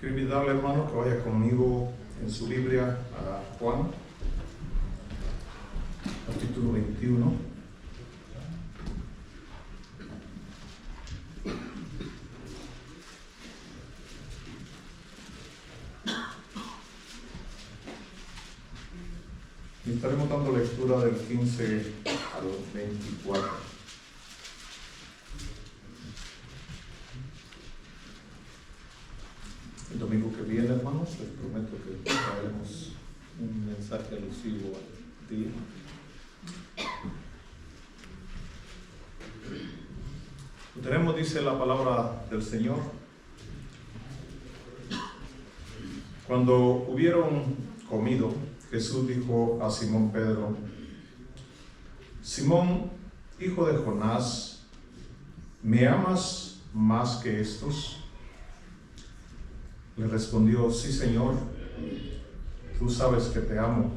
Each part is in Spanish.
Quiero invitarle, hermano, que vaya conmigo en su Biblia a Juan, capítulo 21. Y estaremos dando lectura del 15 al 24. El domingo que viene, hermanos, les prometo que traeremos un mensaje alusivo al día. Lo tenemos, dice la palabra del Señor. Cuando hubieron comido, Jesús dijo a Simón Pedro: Simón, hijo de Jonás, ¿me amas más que estos? Le respondió: sí, Señor, tú sabes que te amo.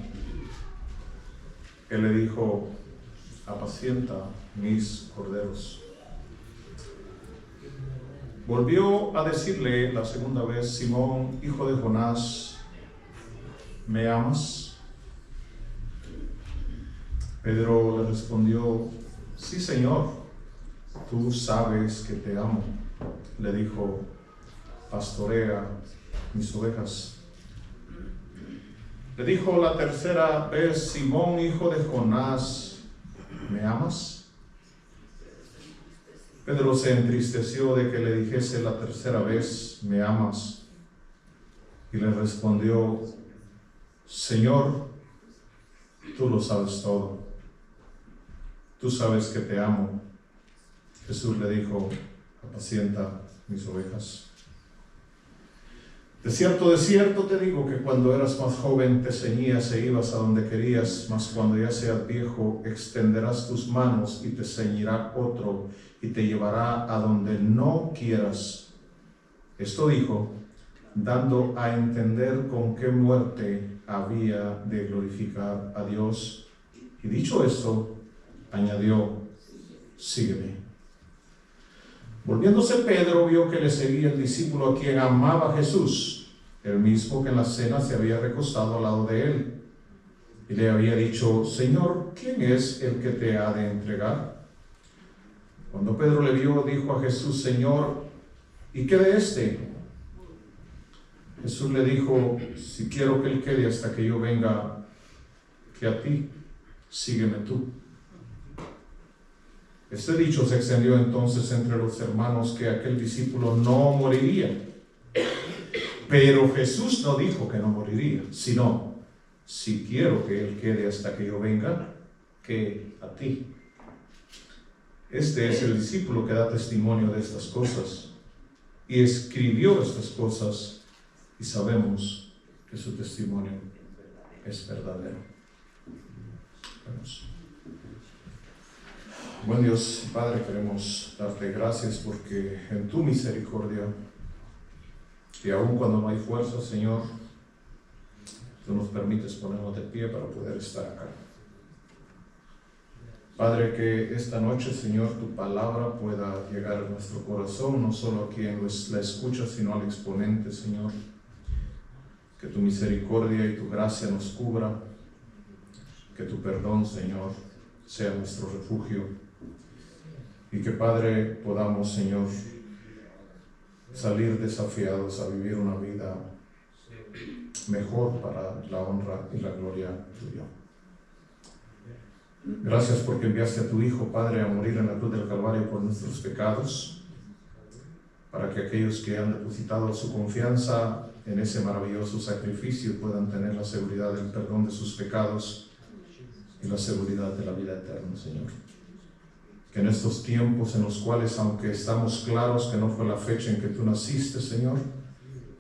Él le dijo: apacienta mis corderos. Volvió a decirle la segunda vez: Simón, hijo de Jonás, ¿me amas? Pedro le respondió: sí, Señor, tú sabes que te amo. Le dijo: pastorea mis ovejas. Le dijo la tercera vez: Simón, hijo de Jonás, ¿me amas? Pedro se entristeció de que le dijese la tercera vez: ¿me amas? Y le respondió: Señor, tú lo sabes todo. Tú sabes que te amo. Jesús le dijo: apacienta mis ovejas. De cierto te digo que cuando eras más joven te ceñías e ibas a donde querías, mas cuando ya seas viejo extenderás tus manos y te ceñirá otro y te llevará a donde no quieras. Esto dijo, dando a entender con qué muerte había de glorificar a Dios. Y dicho esto, añadió: sígueme. Volviéndose Pedro, vio que le seguía el discípulo a quien amaba Jesús, el mismo que en la cena se había recostado al lado de él. Y le había dicho: Señor, ¿quién es el que te ha de entregar? Cuando Pedro le vio, dijo a Jesús: Señor, ¿y qué de este? Jesús le dijo: si quiero que él quede hasta que yo venga, que a ti, sígueme tú. Este dicho se extendió entonces entre los hermanos que aquel discípulo no moriría. Pero Jesús no dijo que no moriría, sino: si quiero que él quede hasta que yo venga, que a ti. Este es el discípulo que da testimonio de estas cosas y escribió estas cosas, y sabemos que su testimonio es verdadero. Vamos. Buen Dios, Padre, queremos darte gracias porque en tu misericordia, y aun cuando no hay fuerza, Señor, tú nos permites ponernos de pie para poder estar acá. Padre, que esta noche, Señor, tu palabra pueda llegar a nuestro corazón, no solo a quien la escucha, sino al exponente, Señor. Que tu misericordia y tu gracia nos cubra, que tu perdón, Señor, sea nuestro refugio. Y que, Padre, podamos, Señor, salir desafiados a vivir una vida mejor para la honra y la gloria tuya. Gracias porque enviaste a tu Hijo, Padre, a morir en la cruz del Calvario por nuestros pecados, para que aquellos que han depositado su confianza en ese maravilloso sacrificio puedan tener la seguridad del perdón de sus pecados y la seguridad de la vida eterna, Señor. Que en estos tiempos en los cuales, aunque estamos claros que no fue la fecha en que tú naciste, Señor,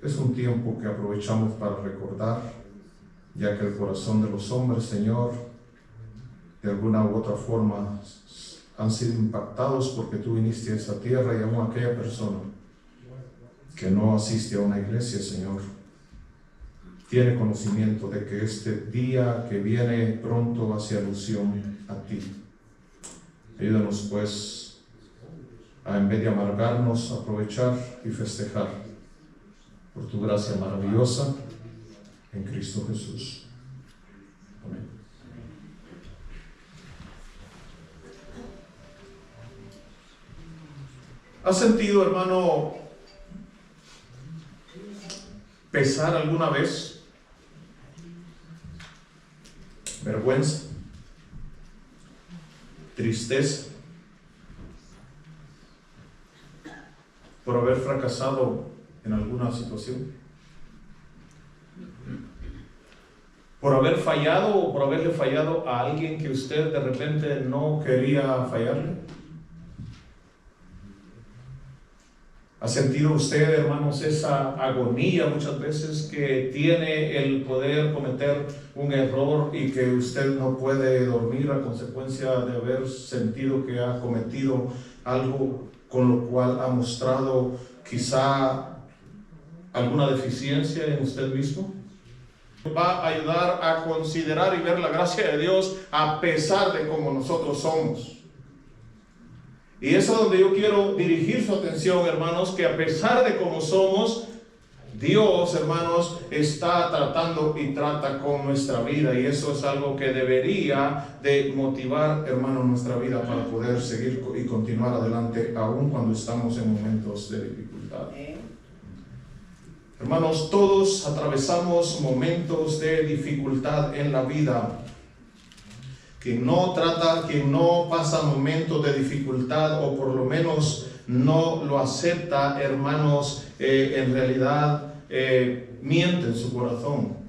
es un tiempo que aprovechamos para recordar, ya que el corazón de los hombres, Señor, de alguna u otra forma han sido impactados porque tú viniste a esta tierra, y aún aquella persona que no asiste a una iglesia, Señor, tiene conocimiento de que este día que viene pronto hace alusión a ti. Ayúdanos pues a, en vez de amargarnos, aprovechar y festejar por tu gracia maravillosa en Cristo Jesús. Amén. ¿Has sentido, hermano, pesar alguna vez? Vergüenza, tristeza por haber fracasado en alguna situación, por haber fallado o por haberle fallado a alguien que usted de repente no quería fallarle. ¿Ha sentido usted, hermanos, esa agonía muchas veces que tiene el poder cometer un error y que usted no puede dormir a consecuencia de haber sentido que ha cometido algo con lo cual ha mostrado quizá alguna deficiencia en usted mismo? Va a ayudar a considerar y ver la gracia de Dios a pesar de cómo nosotros somos. Y es a donde yo quiero dirigir su atención, hermanos, que a pesar de cómo somos, Dios, hermanos, está tratando y trata con nuestra vida. Y eso es algo que debería de motivar, hermanos, nuestra vida para poder seguir y continuar adelante, aun cuando estamos en momentos de dificultad. Hermanos, todos atravesamos momentos de dificultad en la vida. Quien no pasa momentos de dificultad o por lo menos no lo acepta, hermanos, en realidad miente en su corazón.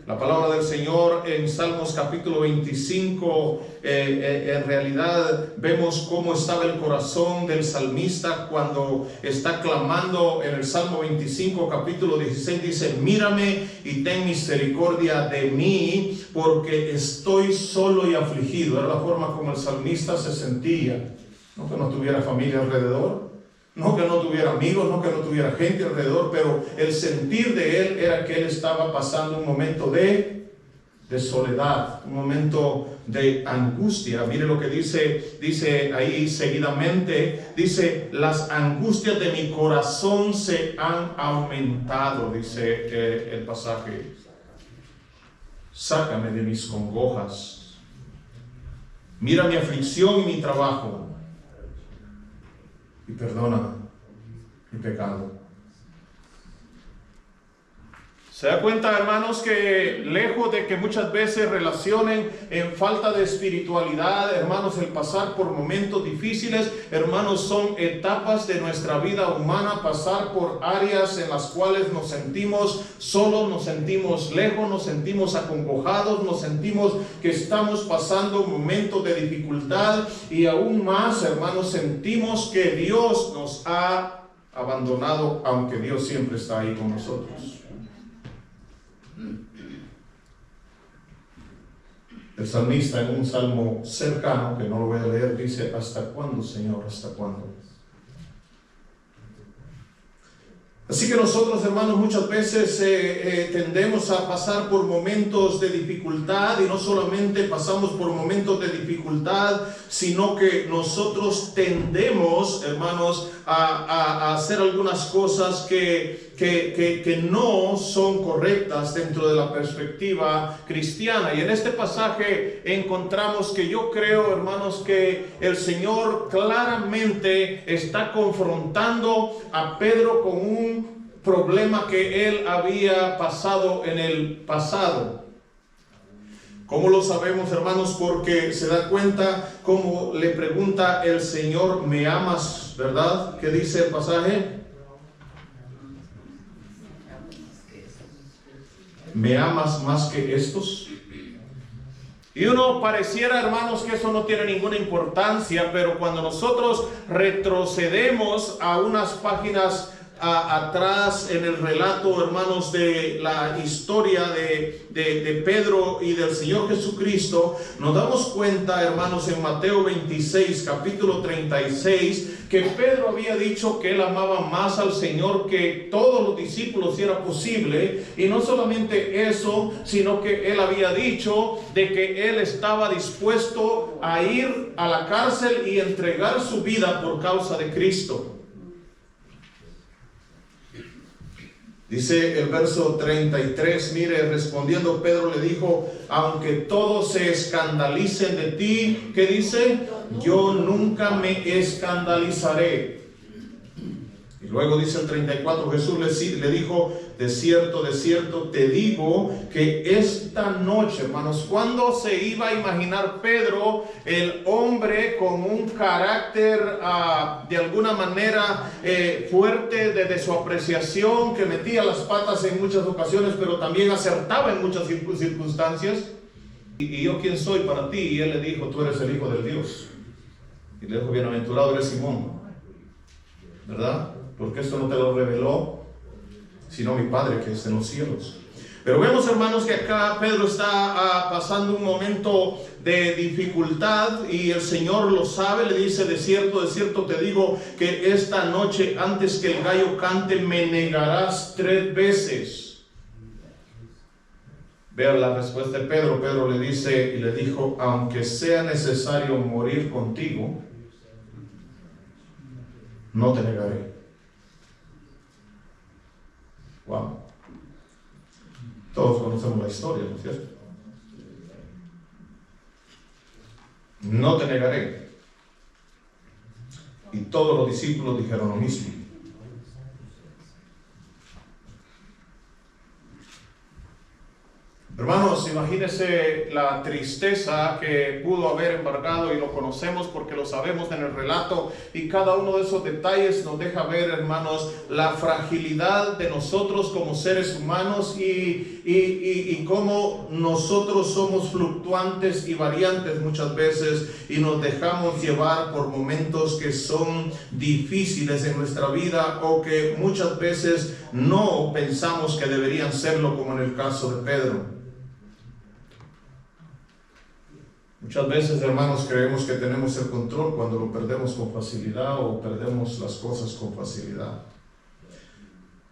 La palabra del Señor en Salmos capítulo 25, en realidad vemos cómo estaba el corazón del salmista cuando está clamando en el Salmo 25, capítulo 16, dice: mírame y ten misericordia de mí, porque estoy solo y afligido. Era la forma como el salmista se sentía. No que no tuviera familia alrededor, no que no tuviera amigos, no que no tuviera gente alrededor, pero el sentir de él era que él estaba pasando un momento de soledad, un momento de angustia. Mire lo que dice ahí seguidamente, dice: las angustias de mi corazón se han aumentado, dice el pasaje. Sácame de mis congojas, mira mi aflicción y mi trabajo, y perdona mi pecado. ¿Se da cuenta, hermanos, que lejos de que muchas veces relacionen en falta de espiritualidad, hermanos, el pasar por momentos difíciles, hermanos, son etapas de nuestra vida humana, pasar por áreas en las cuales nos sentimos solos, nos sentimos lejos, nos sentimos acongojados, nos sentimos que estamos pasando momentos de dificultad y aún más, hermanos, sentimos que Dios nos ha abandonado, aunque Dios siempre está ahí con nosotros. El salmista en un salmo cercano, que no lo voy a leer, dice: ¿hasta cuándo, Señor? ¿Hasta cuándo? Así que nosotros, hermanos, muchas veces tendemos a pasar por momentos de dificultad, y no solamente pasamos por momentos de dificultad, sino que nosotros tendemos, hermanos, a hacer algunas cosas que no son correctas dentro de la perspectiva cristiana. Y en este pasaje encontramos que yo creo, hermanos, que el Señor claramente está confrontando a Pedro con un problema que él había pasado en el pasado. ¿Cómo lo sabemos, hermanos? Porque se da cuenta cómo le pregunta el Señor: ¿me amas? ¿Verdad? ¿Qué dice el pasaje? ¿Me amas más que estos? Y uno pareciera, hermanos, que eso no tiene ninguna importancia, pero cuando nosotros retrocedemos a unas páginas atrás en el relato, hermanos, de la historia de Pedro y del Señor Jesucristo, nos damos cuenta, hermanos, en Mateo 26, capítulo 36, que Pedro había dicho que él amaba más al Señor que todos los discípulos si era posible. Y no solamente eso, sino que él había dicho de que él estaba dispuesto a ir a la cárcel y entregar su vida por causa de Cristo. Dice el verso 33, mire, respondiendo Pedro le dijo, aunque todos se escandalicen de ti, ¿qué dice? Yo nunca me escandalizaré. Y luego dice el 34, Jesús le dijo, de cierto, te digo que esta noche, hermanos, ¿cuándo se iba a imaginar Pedro, el hombre con un carácter de alguna manera fuerte desde su apreciación, que metía las patas en muchas ocasiones, pero también acertaba en muchas circunstancias? ¿Y yo quién soy para ti? Y él le dijo, tú eres el Hijo del Dios. Y le dijo, bienaventurado eres Simón, ¿verdad? Porque esto no te lo reveló sino mi Padre que está en los cielos. Pero vemos, hermanos, que acá Pedro está pasando un momento de dificultad y el Señor lo sabe. Le dice, de cierto te digo que esta noche antes que el gallo cante me negarás 3 veces. Vean la respuesta de Pedro. Pedro le dice y le dijo, aunque sea necesario morir contigo, no te negaré. Wow. Todos conocemos la historia, ¿no es cierto? No te negaré. Y todos los discípulos dijeron lo mismo. Hermanos, imagínense la tristeza que pudo haber embargado, y lo conocemos porque lo sabemos en el relato, y cada uno de esos detalles nos deja ver, hermanos, la fragilidad de nosotros como seres humanos y cómo nosotros somos fluctuantes y variantes muchas veces y nos dejamos llevar por momentos que son difíciles en nuestra vida o que muchas veces no pensamos que deberían serlo, como en el caso de Pedro. Muchas veces, hermanos, creemos que tenemos el control cuando lo perdemos con facilidad o perdemos las cosas con facilidad.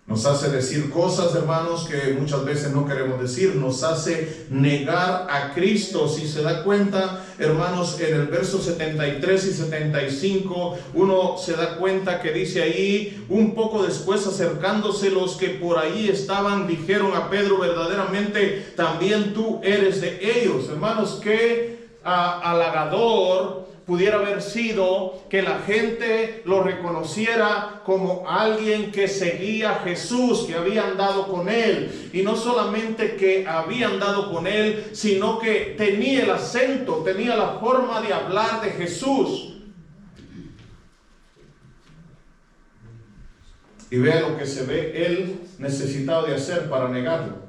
Nos hace decir cosas, hermanos, que muchas veces no queremos decir. Nos hace negar a Cristo. Si se da cuenta, hermanos, en el verso 73 y 75, uno se da cuenta que dice ahí, un poco después acercándose los que por ahí estaban, dijeron a Pedro, verdaderamente también tú eres de ellos. Hermanos, qué halagador pudiera haber sido que la gente lo reconociera como alguien que seguía a Jesús, que había andado con él, y no solamente que había andado con él, sino que tenía el acento, tenía la forma de hablar de Jesús. Y vea lo que se ve él necesitado de hacer para negarlo.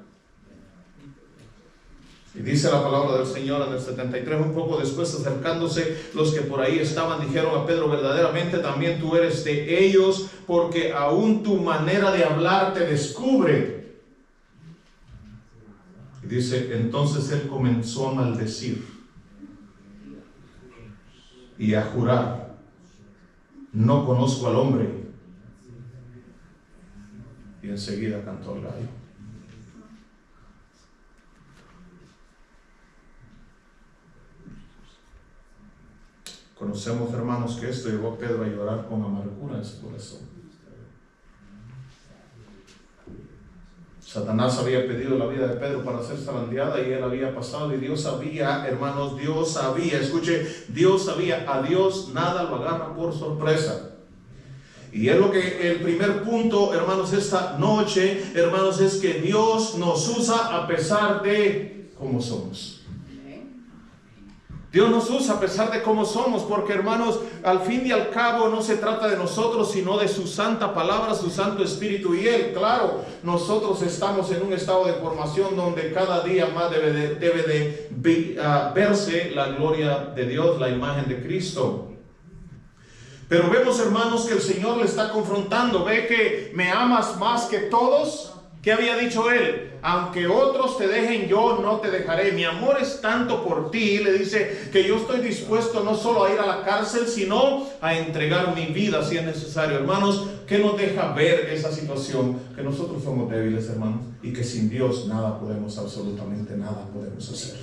Y dice la palabra del Señor en el 73, un poco después acercándose los que por ahí estaban, dijeron a Pedro, verdaderamente también tú eres de ellos, porque aún tu manera de hablar te descubre. Y dice, entonces él comenzó a maldecir y a jurar, no conozco al hombre. Y enseguida cantó el gallo. Conocemos, hermanos, que esto llevó a Pedro a llorar con amargura en su corazón. Satanás había pedido la vida de Pedro para ser zarandeada y él había pasado, y Dios sabía, hermanos, Dios sabía, escuche, Dios sabía, a Dios nada lo agarra por sorpresa. Y es lo que el primer punto, hermanos, esta noche, hermanos, es que Dios nos usa a pesar de cómo somos. Dios nos usa a pesar de cómo somos, porque, hermanos, al fin y al cabo no se trata de nosotros, sino de su santa palabra, su santo espíritu y Él. Claro, nosotros estamos en un estado de formación donde cada día más debe de verse la gloria de Dios, la imagen de Cristo. Pero vemos, hermanos, que el Señor le está confrontando. Ve que me amas más que todos. ¿Qué había dicho él? Aunque otros te dejen, yo no te dejaré. Mi amor es tanto por ti, le dice, que yo estoy dispuesto no solo a ir a la cárcel, sino a entregar mi vida si es necesario. Hermanos, ¿qué nos deja ver esa situación? Que nosotros somos débiles, hermanos, y que sin Dios nada podemos, absolutamente nada podemos hacer.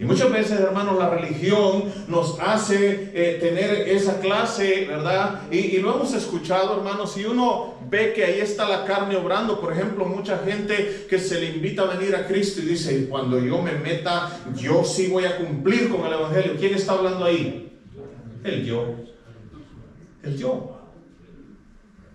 Y muchas veces, hermanos, la religión nos hace tener esa clase, ¿verdad? Y lo hemos escuchado, hermanos, y uno ve que ahí está la carne obrando. Por ejemplo, mucha gente que se le invita a venir a Cristo y dice, cuando yo me meta, yo sí voy a cumplir con el Evangelio. ¿Quién está hablando ahí? El yo. El yo.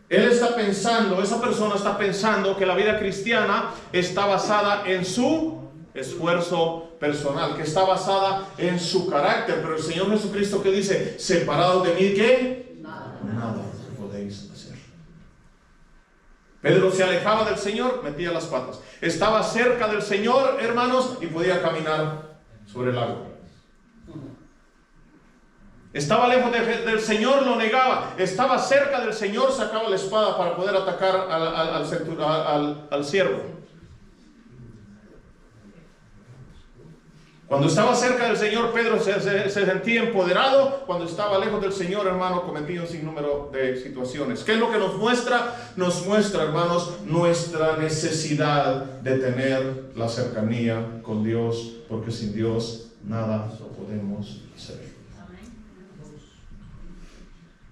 Él está pensando, esa persona está pensando que la vida cristiana está basada en su esfuerzo personal, que está basada en su carácter. Pero el Señor Jesucristo, que dice, separados de mí, ¿qué? Nada podéis hacer. Pedro se alejaba del Señor, metía las patas. Estaba cerca del Señor, hermanos, y podía caminar sobre el agua. Estaba lejos del Señor, lo negaba. Estaba cerca del Señor, sacaba la espada para poder atacar al siervo. Cuando estaba cerca del Señor, Pedro se sentía empoderado. Cuando estaba lejos del Señor, hermano, cometía un sinnúmero de situaciones. ¿Qué es lo que nos muestra? Nos muestra, hermanos, nuestra necesidad de tener la cercanía con Dios, porque sin Dios nada lo podemos hacer.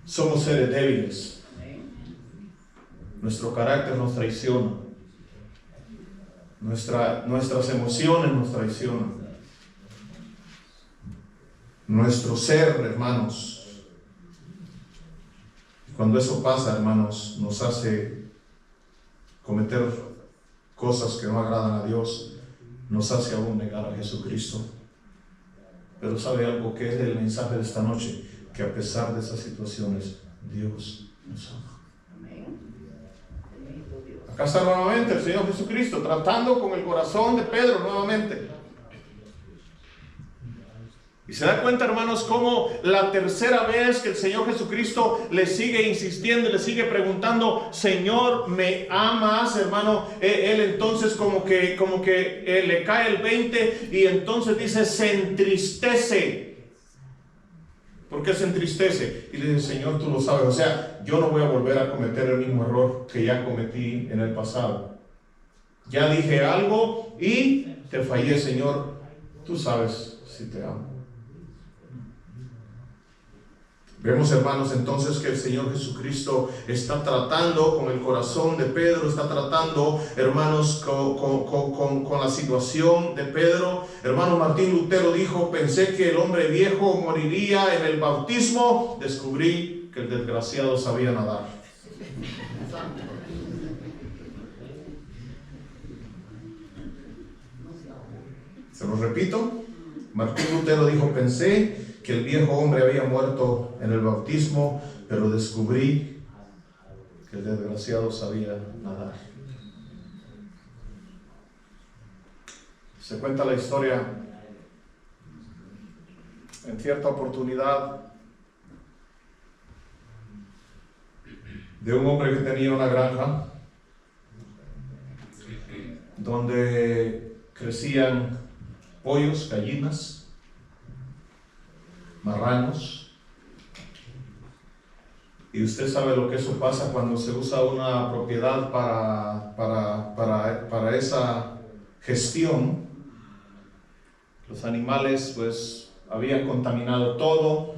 Somos seres débiles. Nuestro carácter nos traiciona. Nuestras emociones nos traicionan. Nuestro ser, hermanos. Cuando eso pasa, hermanos, nos hace cometer cosas que no agradan a Dios, nos hace aún negar a Jesucristo. Pero ¿sabe algo que es el mensaje de esta noche? Que a pesar de esas situaciones, Dios nos ama. Acá está nuevamente el Señor Jesucristo tratando con el corazón de Pedro nuevamente. Y se da cuenta, hermanos, cómo la tercera vez que el Señor Jesucristo le sigue insistiendo, le sigue preguntando, Señor, ¿me amas, hermano? Él entonces como que le cae el 20 y entonces dice, se entristece. ¿Por qué se entristece? Y le dice, Señor, tú lo sabes. O sea, yo no voy a volver a cometer el mismo error que ya cometí en el pasado. Ya dije algo y te fallé, Señor. Tú sabes si te amo. Vemos, hermanos, entonces que el Señor Jesucristo está tratando con el corazón de Pedro, está tratando, hermanos, con la situación de Pedro. Hermano Martín Lutero dijo, pensé que el hombre viejo moriría en el bautismo, descubrí que el desgraciado sabía nadar. Se lo repito, Martín Lutero dijo, pensé que el viejo hombre había muerto en el bautismo, pero descubrí que el desgraciado sabía nadar. Se cuenta la historia en cierta oportunidad de un hombre que tenía una granja donde crecían pollos, gallinas, marranos. Y usted sabe lo que eso pasa cuando se usa una propiedad para esa gestión. Los animales pues habían contaminado todo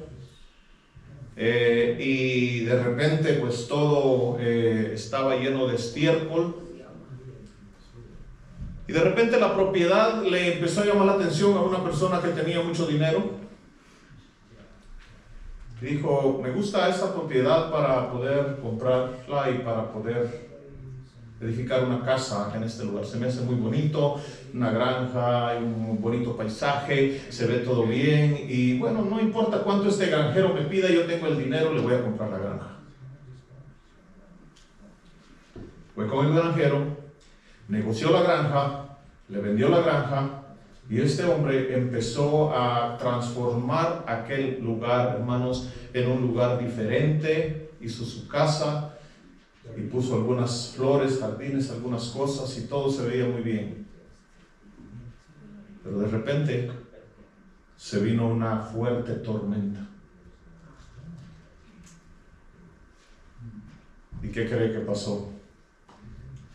y de repente pues todo estaba lleno de estiércol. Y de repente la propiedad le empezó a llamar la atención a una persona que tenía mucho dinero. Dijo, me gusta esta propiedad para poder comprarla y para poder edificar una casa en este lugar. Se me hace muy bonito, una granja, un bonito paisaje, se ve todo bien y bueno, no importa cuánto este granjero me pida, yo tengo el dinero, le voy a comprar la granja. Fue con el granjero, negoció la granja, le vendió la granja. Y este hombre empezó a transformar aquel lugar, hermanos, en un lugar diferente. Hizo su casa y puso algunas flores, jardines, algunas cosas y todo se veía muy bien. Pero de repente se vino una fuerte tormenta. ¿Y qué cree que pasó?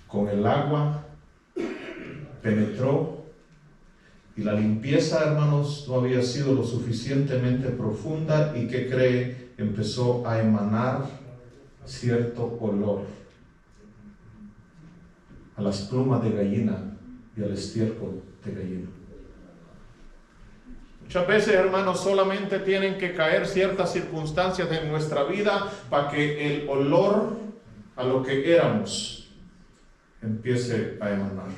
Con el agua penetró Y la limpieza, hermanos, no había sido lo suficientemente profunda y ¿qué cree? Empezó a emanar cierto olor a las plumas de gallina y al estiércol de gallina. Muchas veces, hermanos, solamente tienen que caer ciertas circunstancias en nuestra vida para que el olor a lo que éramos empiece a emanar,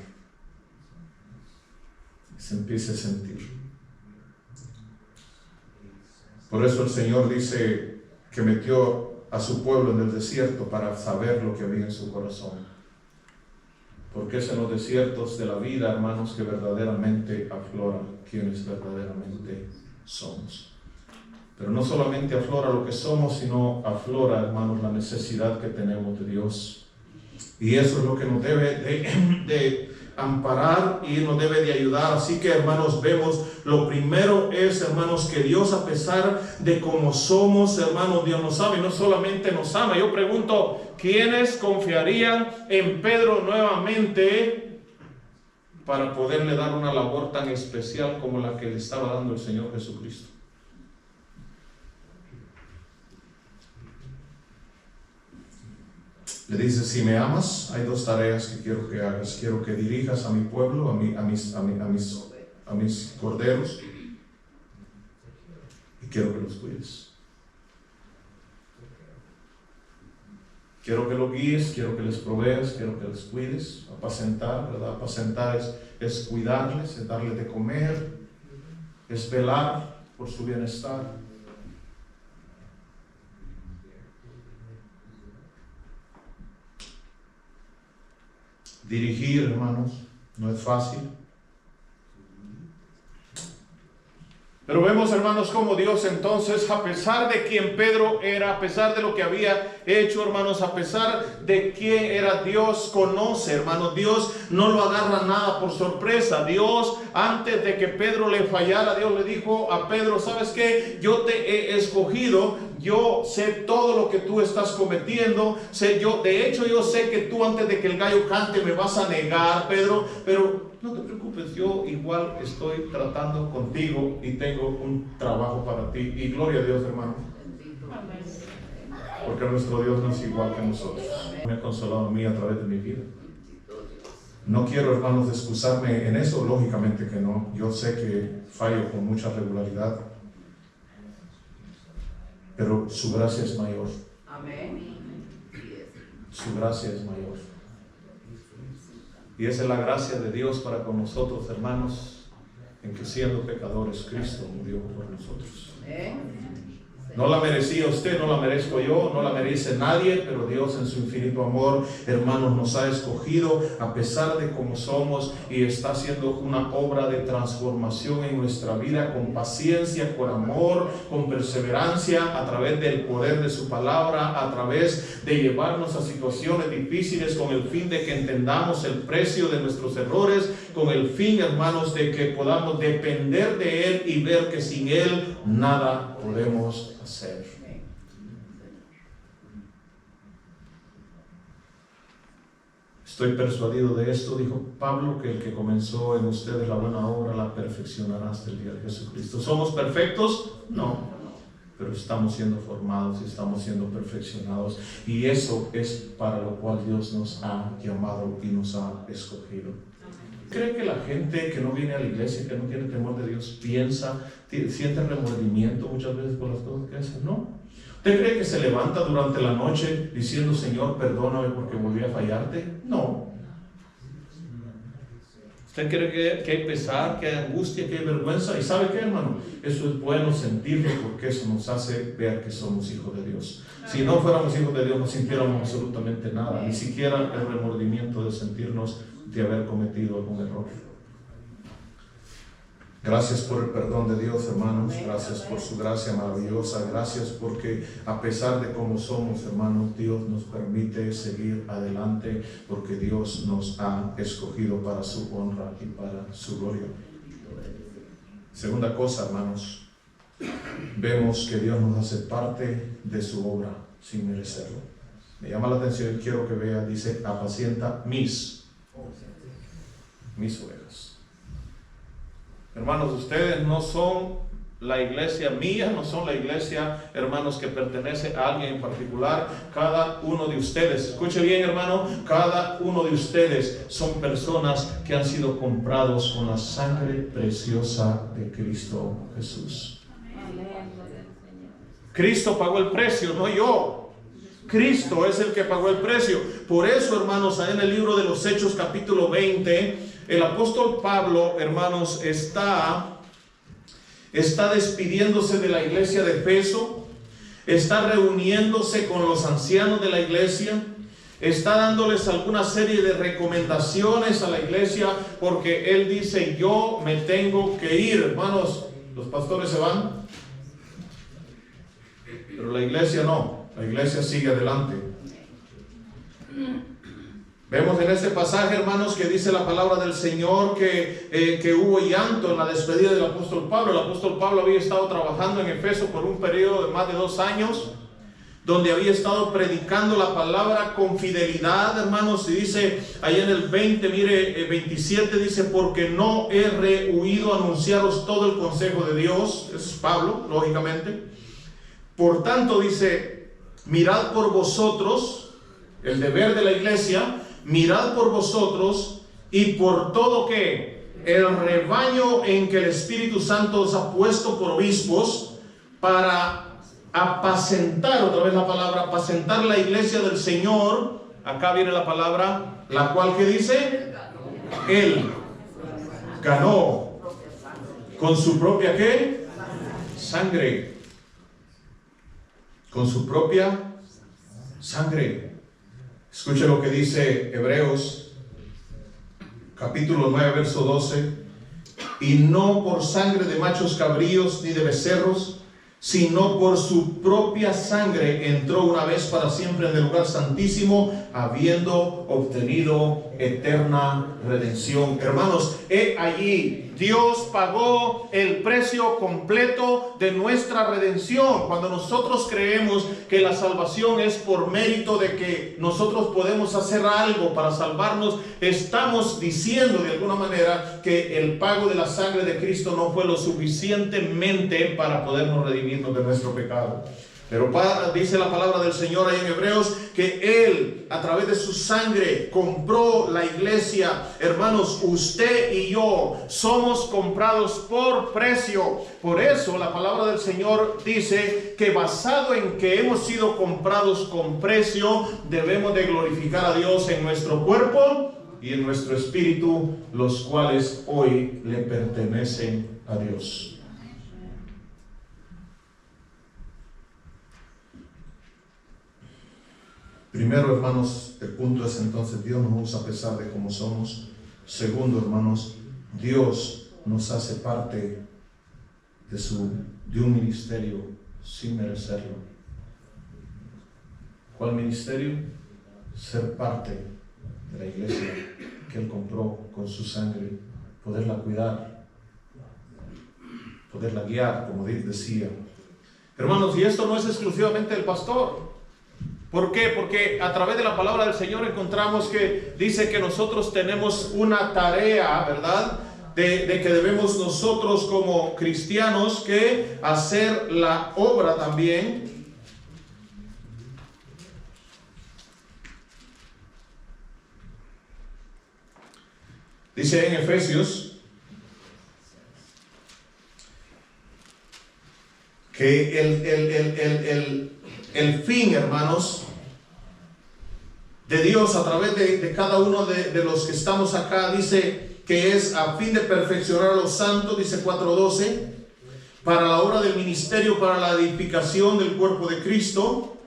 se empiece a sentir. Por eso el Señor dice que metió a su pueblo en el desierto para saber lo que había en su corazón. Porque es en los desiertos de la vida, hermanos, que verdaderamente aflora quienes verdaderamente somos. Pero no solamente aflora lo que somos, sino aflora, hermanos, la necesidad que tenemos de Dios. Y eso es lo que nos debe de amparar y nos debe de ayudar. Así que, hermanos, vemos, lo primero es, hermanos, que Dios, a pesar de cómo somos, hermanos, Dios nos ama y no solamente nos ama. Yo pregunto, ¿quiénes confiarían en Pedro nuevamente para poderle dar una labor tan especial como la que le estaba dando el Señor Jesucristo? Le dice, si me amas, hay dos tareas que quiero que hagas. Quiero que dirijas a mi pueblo, a mis corderos, y quiero que los cuides. Quiero que los guíes, quiero que les proveas, quiero que les cuides. Apacentar, ¿verdad? Apacentar es cuidarles, es darles de comer, es velar por su bienestar. Dirigir, hermanos, no es fácil. Pero vemos, hermanos, cómo Dios entonces, a pesar de quien Pedro era, a pesar de lo que había hecho, hermanos, a pesar de quién era Dios, conoce, hermanos. Dios no lo agarra nada por sorpresa. Dios, antes de que Pedro le fallara, Dios le dijo a Pedro, ¿sabes qué? Yo te he escogido, yo sé todo lo que tú estás cometiendo, de hecho yo sé que tú antes de que el gallo cante me vas a negar, Pedro, pero no te preocupes, yo igual estoy tratando contigo y tengo un trabajo para ti. Y gloria a Dios, hermano. Porque nuestro Dios no es igual que nosotros. Me ha consolado a mí a través de mi vida. No quiero, hermanos, excusarme en eso, lógicamente que no. Yo sé que fallo con mucha regularidad. Pero su gracia es mayor. Amén. Su gracia es mayor. Y esa es la gracia de Dios para con nosotros, hermanos, en que siendo pecadores, Cristo murió por nosotros. No la merecía usted, no la merezco yo, no la merece nadie, pero Dios en su infinito amor, hermanos, nos ha escogido a pesar de cómo somos y está haciendo una obra de transformación en nuestra vida con paciencia, con amor, con perseverancia, a través del poder de su palabra, a través de llevarnos a situaciones difíciles con el fin de que entendamos el precio de nuestros errores, con el fin, hermanos, de que podamos depender de Él y ver que sin Él nada podemos hacer. Estoy persuadido de esto, dijo Pablo, que el que comenzó en ustedes la buena obra la perfeccionará hasta el día de Jesucristo. ¿Somos perfectos? No, pero estamos siendo formados y estamos siendo perfeccionados, y eso es para lo cual Dios nos ha llamado y nos ha escogido. ¿Cree que la gente que no viene a la iglesia, que no tiene temor de Dios, siente remordimiento muchas veces por las cosas que hacen? No. ¿Usted cree que se levanta durante la noche diciendo, Señor, perdóname porque volví a fallarte? No. ¿Usted cree que hay pesar, que hay angustia, que hay vergüenza? ¿Y sabe qué, hermano? Eso es bueno sentirlo, porque eso nos hace ver que somos hijos de Dios. Si no fuéramos hijos de Dios, no sintiéramos absolutamente nada, ni siquiera el remordimiento de sentirnos de haber cometido algún error. Gracias por el perdón de Dios, hermanos. Gracias por su gracia maravillosa. Gracias porque a pesar de cómo somos, hermanos, Dios nos permite seguir adelante, porque Dios nos ha escogido para su honra y para su gloria. Segunda cosa, hermanos, vemos que Dios nos hace parte de su obra sin merecerlo. Me llama la atención y quiero que vea, dice, apacienta mis ovejas. Hermanos, ustedes no son la iglesia mía, no son la iglesia, hermanos, que pertenece a alguien en particular. Cada uno de ustedes, escuche bien, hermano, cada uno de ustedes son personas que han sido comprados con la sangre preciosa de Cristo Jesús. Cristo pagó el precio, no yo. Cristo es el que pagó el precio. Por eso, hermanos, en el libro de los Hechos, capítulo 20, el apóstol Pablo, hermanos, está despidiéndose de la iglesia de Efeso, está reuniéndose con los ancianos de la iglesia, está dándoles alguna serie de recomendaciones a la iglesia, porque él dice: yo me tengo que ir. Hermanos, los pastores se van, pero la iglesia no, la iglesia sigue adelante. Vemos en este pasaje, hermanos, que dice la palabra del Señor que hubo llanto en la despedida del apóstol Pablo. El apóstol Pablo había estado trabajando en Efeso por un periodo de más de 2 años, donde había estado predicando la palabra con fidelidad, hermanos. Y dice ahí en el 27, dice: porque no he rehuido anunciaros todo el consejo de Dios. Eso es Pablo, lógicamente. Por tanto, dice: mirad por vosotros, el deber de la iglesia, mirad por vosotros y por todo que el rebaño en que el Espíritu Santo os ha puesto por obispos, para apacentar, otra vez la palabra, apacentar la iglesia del Señor. Acá viene la palabra, la cual que dice: Él ganó con su propia ¿qué? Sangre. Con su propia sangre. Escuche lo que dice Hebreos capítulo 9, verso 12: y no por sangre de machos cabríos ni de becerros, sino por su propia sangre entró una vez para siempre en el lugar santísimo, habiendo obtenido eterna redención. Hermanos, allí Dios pagó el precio completo de nuestra redención. Cuando nosotros creemos que la salvación es por mérito de que nosotros podemos hacer algo para salvarnos, estamos diciendo de alguna manera que el pago de la sangre de Cristo no fue lo suficientemente para podernos redimirnos de nuestro pecado. Pero dice la palabra del Señor ahí en Hebreos que Él, a través de su sangre, compró la iglesia. Hermanos, usted y yo somos comprados por precio. Por eso la palabra del Señor dice que basado en que hemos sido comprados con precio, debemos de glorificar a Dios en nuestro cuerpo y en nuestro espíritu, los cuales hoy le pertenecen a Dios. Primero, hermanos, el punto es entonces: Dios nos usa a pesar de cómo somos. Segundo, hermanos, Dios nos hace parte de un ministerio sin merecerlo. ¿Cuál ministerio? Ser parte de la iglesia que Él compró con su sangre, poderla cuidar, poderla guiar, como decía. Hermanos, y esto no es exclusivamente del pastor. ¿Por qué? Porque a través de la palabra del Señor encontramos que dice que nosotros tenemos una tarea, ¿verdad? De que debemos nosotros como cristianos que hacer la obra también. Dice en Efesios que el fin, hermanos, de Dios a través de cada uno de los que estamos acá, dice que es a fin de perfeccionar a los santos, dice 4:12, para la obra del ministerio, para la edificación del cuerpo de Cristo.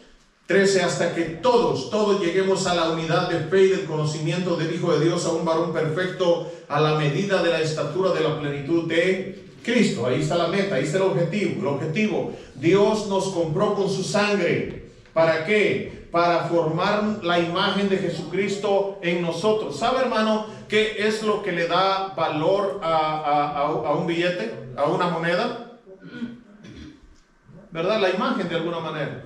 13, hasta que todos lleguemos a la unidad de fe y del conocimiento del Hijo de Dios, a un varón perfecto, a la medida de la estatura de la plenitud de Cristo. Ahí está la meta, ahí está el objetivo. El objetivo: Dios nos compró con su sangre. ¿Para qué? Para formar la imagen de Jesucristo en nosotros. ¿Sabe, hermano, qué es lo que le da valor a un billete, a una moneda? ¿Verdad? La imagen, de alguna manera.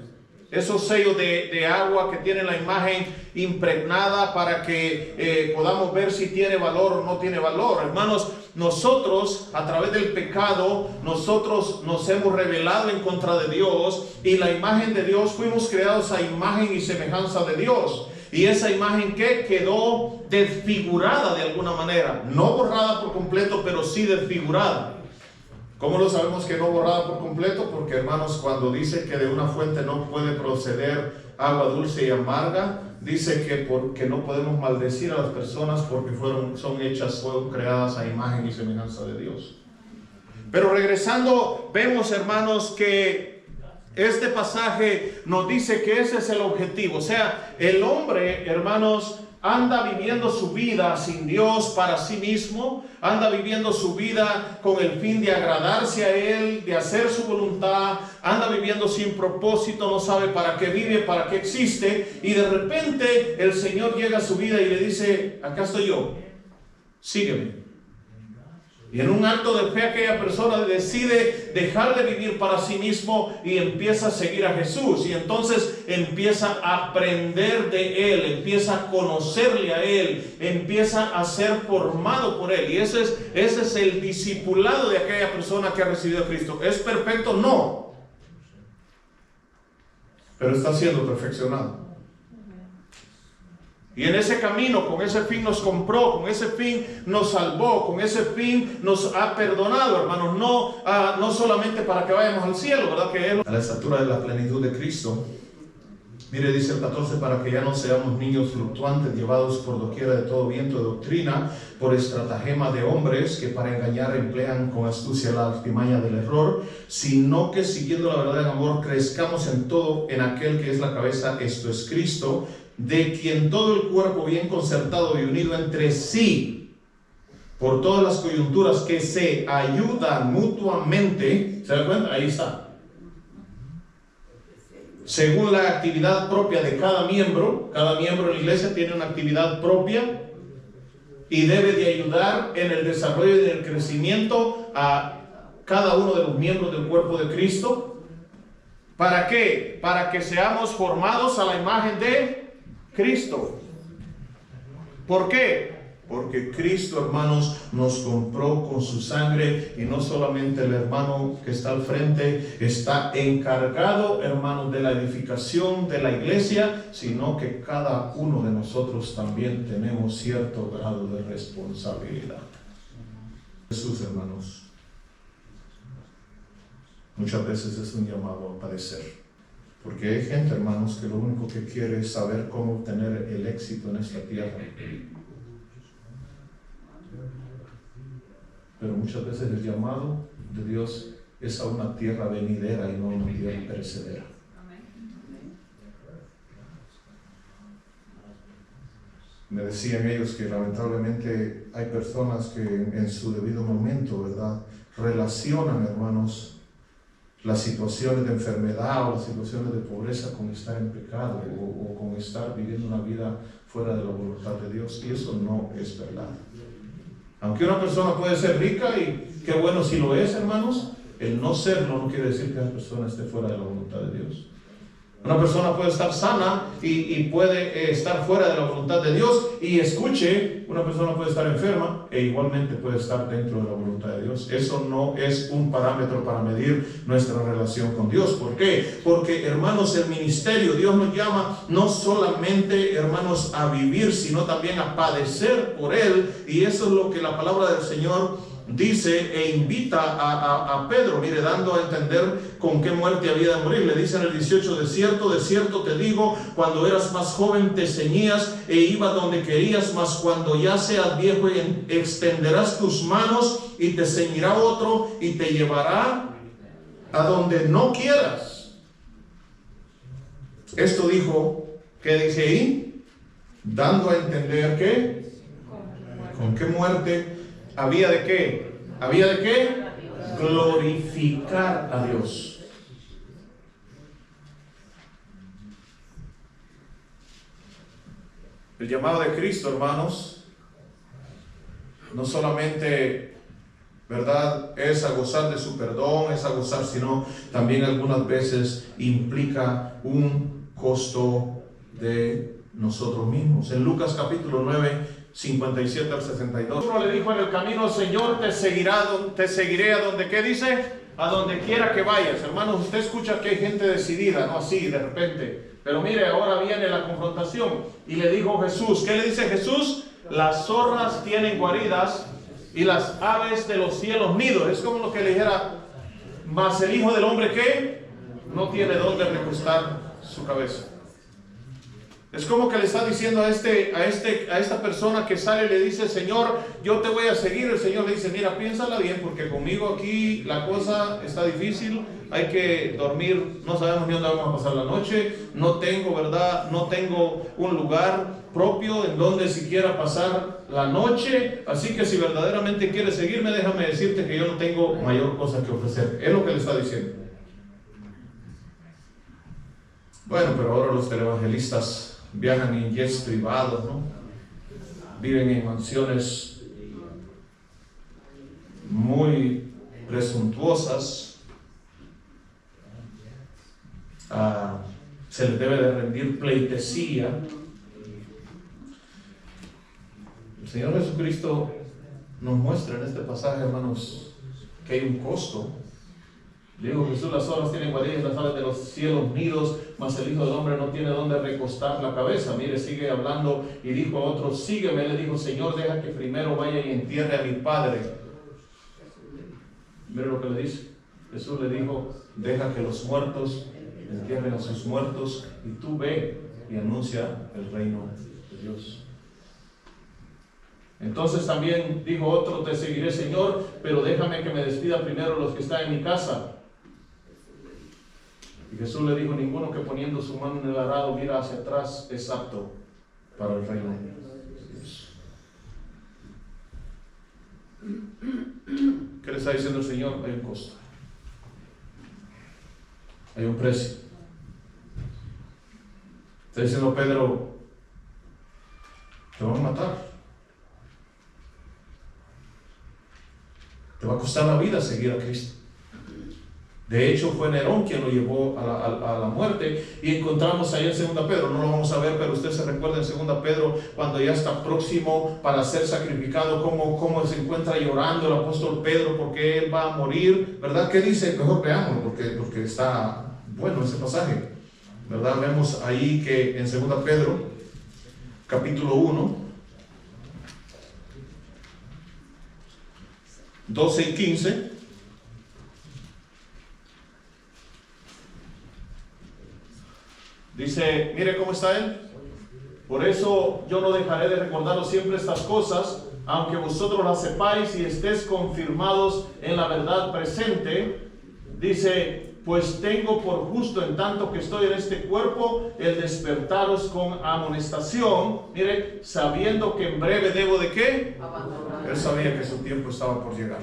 Esos sellos de agua que tienen la imagen impregnada para que podamos ver si tiene valor o no tiene valor. Hermanos, nosotros a través del pecado, nosotros nos hemos rebelado en contra de Dios, y la imagen de Dios, fuimos creados a imagen y semejanza de Dios. Y esa imagen que quedó desfigurada de alguna manera, no borrada por completo, pero sí desfigurada. ¿Cómo lo sabemos que no borrada por completo? Porque, hermanos, cuando dice que de una fuente no puede proceder agua dulce y amarga, dice que porque no podemos maldecir a las personas porque fueron creadas a imagen y semejanza de Dios. Pero regresando, vemos, hermanos, que este pasaje nos dice que ese es el objetivo. O sea, el hombre, hermanos, anda viviendo su vida sin Dios, para sí mismo, anda viviendo su vida con el fin de agradarse a Él, de hacer su voluntad, anda viviendo sin propósito, no sabe para qué vive, para qué existe, y de repente el Señor llega a su vida y le dice: acá estoy yo, sígueme. Y en un acto de fe aquella persona decide dejar de vivir para sí mismo y empieza a seguir a Jesús. Y entonces empieza a aprender de Él, empieza a conocerle a Él, empieza a ser formado por Él. Y ese es el discipulado de aquella persona que ha recibido a Cristo. ¿Es perfecto? No. Pero está siendo perfeccionado. Y en ese camino, con ese fin nos compró, con ese fin nos salvó, con ese fin nos ha perdonado, hermanos. No solamente para que vayamos al cielo, ¿verdad? Que es a la estatura de la plenitud de Cristo. Mire, dice el 14: para que ya no seamos niños fluctuantes, llevados por doquiera de todo viento de doctrina, por estratagema de hombres que para engañar emplean con astucia la artimaña del error, sino que siguiendo la verdad en amor, crezcamos en todo en aquel que es la cabeza, esto es Cristo, de quien todo el cuerpo bien concertado y unido entre sí, por todas las coyunturas que se ayudan mutuamente, ¿se dan cuenta? Ahí está. Según la actividad propia de cada miembro en la iglesia tiene una actividad propia y debe de ayudar en el desarrollo y en el crecimiento a cada uno de los miembros del cuerpo de Cristo. ¿Para qué? Para que seamos formados a la imagen de Cristo. ¿Por qué? Porque Cristo, hermanos, nos compró con su sangre, y no solamente el hermano que está al frente está encargado, hermanos, de la edificación de la iglesia, sino que cada uno de nosotros también tenemos cierto grado de responsabilidad. Jesús, hermanos, muchas veces es un llamado a padecer. Porque hay gente, hermanos, que lo único que quiere es saber cómo obtener el éxito en esta tierra. Pero muchas veces el llamado de Dios es a una tierra venidera y no a una tierra perecedera. Me decían ellos que lamentablemente hay personas que en su debido momento, ¿verdad?, relacionan, hermanos, las situaciones de enfermedad o las situaciones de pobreza con estar en pecado o con estar viviendo una vida fuera de la voluntad de Dios, y eso no es verdad. Aunque una persona puede ser rica, y qué bueno si lo es, hermanos, el no serlo no quiere decir que esa persona esté fuera de la voluntad de Dios. Una persona puede estar sana y puede estar fuera de la voluntad de Dios, y escuche, una persona puede estar enferma e igualmente puede estar dentro de la voluntad de Dios. Eso no es un parámetro para medir nuestra relación con Dios. ¿Por qué? Porque, hermanos, el ministerio, Dios nos llama no solamente, hermanos, a vivir, sino también a padecer por Él, y eso es lo que la palabra del Señor dice e invita a Pedro, mire, dando a entender con qué muerte había de morir. Le dice en el 18: de cierto te digo, cuando eras más joven te ceñías e ibas donde querías, mas cuando ya seas viejo extenderás tus manos y te ceñirá otro y te llevará a donde no quieras. Esto dijo, ¿qué dice ahí? Dando a entender que con qué muerte había de qué. ¿Había de qué? Glorificar a Dios. El llamado de Cristo, hermanos, no solamente, ¿verdad?, es a gozar de su perdón, es a gozar, sino también algunas veces implica un costo de nosotros mismos. En Lucas capítulo 9, 57 al 62. Uno le dijo en el camino: Señor, te seguiré a donde, ¿qué dice? A donde quiera que vayas. Hermanos, usted escucha que hay gente decidida, no así de repente. Pero mire, ahora viene la confrontación. Y le dijo Jesús, ¿qué le dice Jesús? Las zorras tienen guaridas y las aves de los cielos nidos. Es como lo que le dijera: mas el Hijo del Hombre, ¿qué? No tiene dónde recostar su cabeza. Es como que le está diciendo a esta persona que sale y le dice: Señor, yo te voy a seguir. El Señor le dice: mira, piénsala bien, porque conmigo aquí la cosa está difícil. Hay que dormir, no sabemos ni dónde vamos a pasar la noche. No tengo, ¿verdad? No tengo un lugar propio en donde siquiera pasar la noche. Así que si verdaderamente quieres seguirme, déjame decirte que yo no tengo mayor cosa que ofrecer. Es lo que le está diciendo. Bueno, pero ahora los televangelistas viajan en jets privados, ¿no? Viven en mansiones muy presuntuosas. Se les debe de rendir pleitesía. El Señor Jesucristo nos muestra en este pasaje, hermanos, que hay un costo. Digo, Jesús: las zorras tienen guaridas, las aves de los cielos nidos, mas el Hijo del Hombre no tiene dónde recostar la cabeza. Mire, sigue hablando y dijo a otro: sígueme. Le dijo: Señor, deja que primero vaya y entierre a mi Padre. Mire lo que le dice. Jesús le dijo: deja que los muertos entierren a sus muertos y tú ve y anuncia el reino de Dios. Entonces también dijo otro: te seguiré, Señor, pero déjame que me despida primero los que están en mi casa. Y Jesús le dijo: ninguno que poniendo su mano en el arado mira hacia atrás es apto para el reino de Dios. ¿Qué le está diciendo el Señor? Hay un costo, hay un precio. Está diciendo Pedro: te van a matar, te va a costar la vida seguir a Cristo. De hecho, fue Nerón quien lo llevó a la muerte. Y encontramos ahí en 2 Pedro, no lo vamos a ver, pero usted se recuerda en 2 Pedro, cuando ya está próximo para ser sacrificado, cómo se encuentra llorando el apóstol Pedro porque él va a morir, ¿verdad? ¿Qué dice? Mejor veámoslo, porque está bueno ese pasaje, ¿verdad? Vemos ahí que en 2 Pedro, capítulo 1, 12 y 15, dice, mire cómo está él: por eso yo no dejaré de recordaros siempre estas cosas, aunque vosotros las sepáis y estéis confirmados en la verdad presente. Dice: pues tengo por justo, en tanto que estoy en este cuerpo, el despertaros con amonestación. Mire, sabiendo que en breve debo de ¿qué? Abandonar. Él sabía que su tiempo estaba por llegar.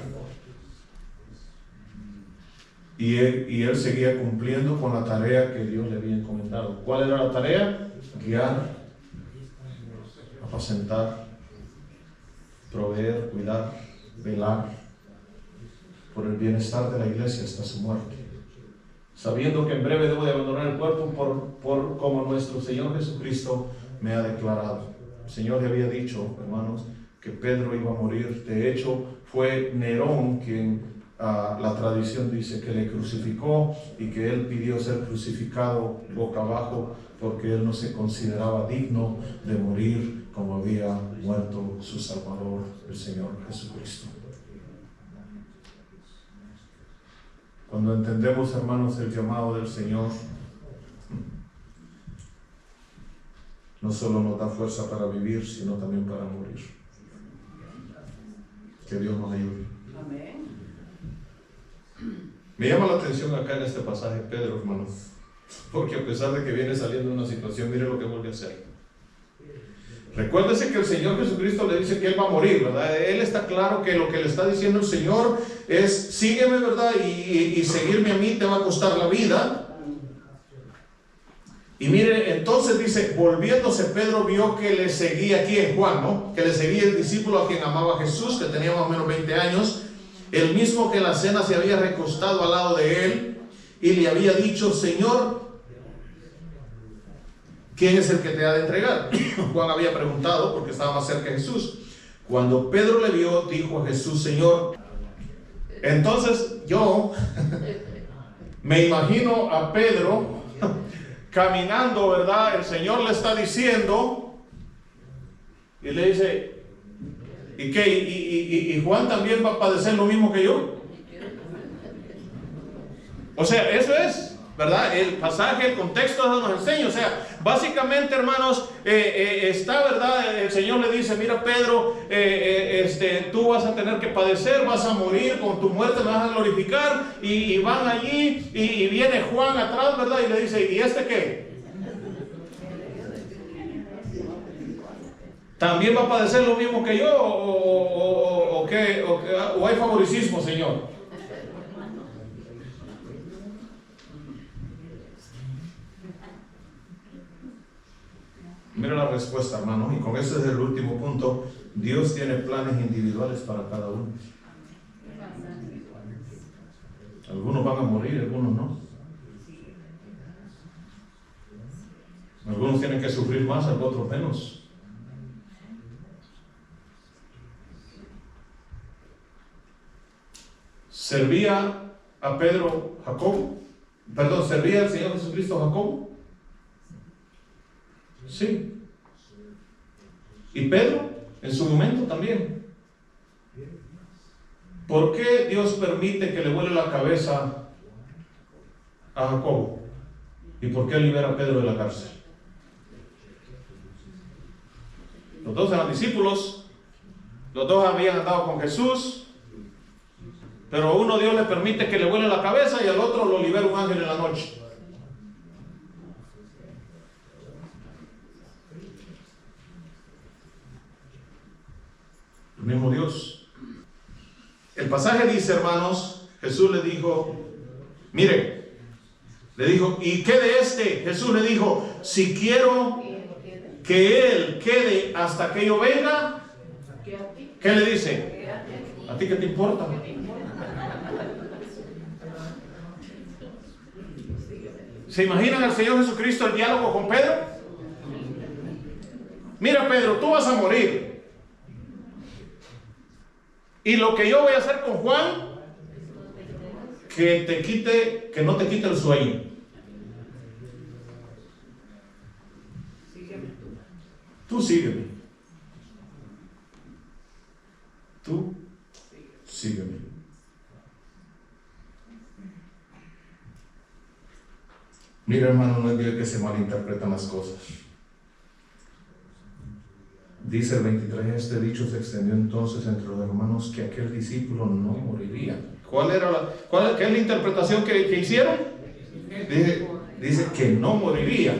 Y él seguía cumpliendo con la tarea que Dios le había encomendado. ¿Cuál era la tarea? Guiar, apacentar, proveer, cuidar, velar por el bienestar de la iglesia hasta su muerte. Sabiendo que en breve debo de abandonar el cuerpo por como nuestro Señor Jesucristo me ha declarado. El Señor le había dicho, hermanos, que Pedro iba a morir. De hecho, fue Nerón quien la tradición dice que le crucificó, y que él pidió ser crucificado boca abajo porque él no se consideraba digno de morir como había muerto su Salvador, el Señor Jesucristo. Cuando entendemos, hermanos, el llamado del Señor, no solo nos da fuerza para vivir, sino también para morir. Que Dios nos ayude. Amén. Me llama la atención acá en este pasaje Pedro, hermanos, porque a pesar de que viene saliendo de una situación, mire lo que vuelve a hacer. Recuérdese que el Señor Jesucristo le dice que Él va a morir, ¿verdad? Él está claro que lo que le está diciendo el Señor es: sígueme, ¿verdad? Y seguirme a mí te va a costar la vida. Y mire, entonces dice, volviéndose Pedro vio que le seguía aquí en Juan, ¿no? Que le seguía el discípulo a quien amaba a Jesús, que tenía más o menos 20 años, el mismo que en la cena se había recostado al lado de él y le había dicho: Señor, ¿quién es el que te ha de entregar? Juan había preguntado porque estaba más cerca de Jesús. Cuando Pedro le vio, dijo a Jesús: Señor. Entonces yo me imagino a Pedro caminando, ¿verdad? El Señor le está diciendo y le dice: ¿y qué? ¿Y Juan también va a padecer lo mismo que yo? O sea, eso es, ¿verdad? El pasaje, el contexto eso nos enseña. O sea, básicamente, hermanos, está, ¿verdad? El Señor le dice: mira, Pedro, tú vas a tener que padecer, vas a morir, con tu muerte me vas a glorificar. Y van allí y viene Juan atrás, ¿verdad? Y le dice: ¿y este qué? ¿También va a padecer lo mismo que yo? ¿O qué? ¿O hay favoritismo, Señor? Mira la respuesta, hermano, y con ese es el último punto. Dios tiene planes individuales para cada uno. Algunos van a morir, algunos no. Algunos tienen que sufrir más, otros menos. ¿Servía a Pedro Jacobo? Perdón, ¿servía al Señor Jesucristo a Jacobo? Sí. ¿Y Pedro? En su momento también. ¿Por qué Dios permite que le vuele la cabeza a Jacobo? ¿Y por qué libera a Pedro de la cárcel? Los dos eran discípulos, los dos habían andado con Jesús, pero a uno Dios le permite que le vuele la cabeza y al otro lo libera un ángel en la noche. El mismo Dios. El pasaje dice, hermanos, Jesús le dijo, mire, le dijo: ¿y qué de este? Jesús le dijo: si quiero que él quede hasta que yo venga. ¿Qué le dice? ¿A ti qué te importa? ¿Se imaginan al Señor Jesucristo el diálogo con Pedro? Mira, Pedro, tú vas a morir. Y lo que yo voy a hacer con Juan, que no te quite el sueño. Tú sígueme. Tú sígueme. Mira, hermano, no es bien que se malinterpretan las cosas. Dice el 23, este dicho se extendió entonces entre los hermanos que aquel discípulo no moriría. ¿Qué es la interpretación que hicieron? Dice que no moriría.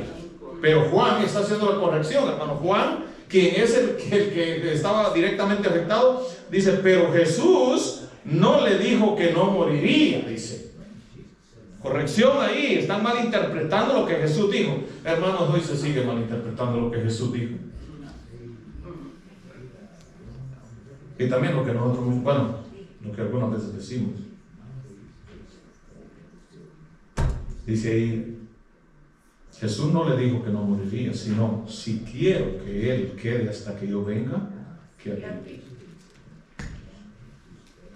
Pero Juan está haciendo la corrección, hermano. Juan, quien es el que estaba directamente afectado, dice: pero Jesús no le dijo que no moriría, dice. Corrección ahí, están malinterpretando lo que Jesús dijo. Hermanos, hoy se sigue malinterpretando lo que Jesús dijo. Y también lo que nosotros, lo que algunas veces decimos. Dice ahí, Jesús no le dijo que no moriría, sino: si quiero que él quede hasta que yo venga, que aquí.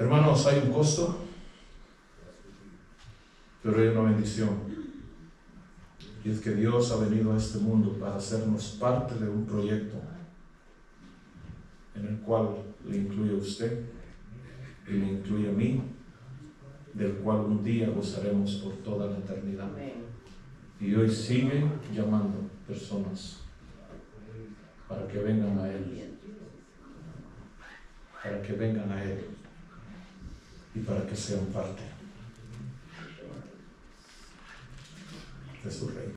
Hermanos, hay un costo, pero hay una bendición. Y es que Dios ha venido a este mundo para hacernos parte de un proyecto en el cual le incluye a usted y me incluye a mí, del cual un día gozaremos por toda la eternidad. Y hoy sigue llamando personas para que vengan a Él, para que vengan a Él y para que sean parte de su reino.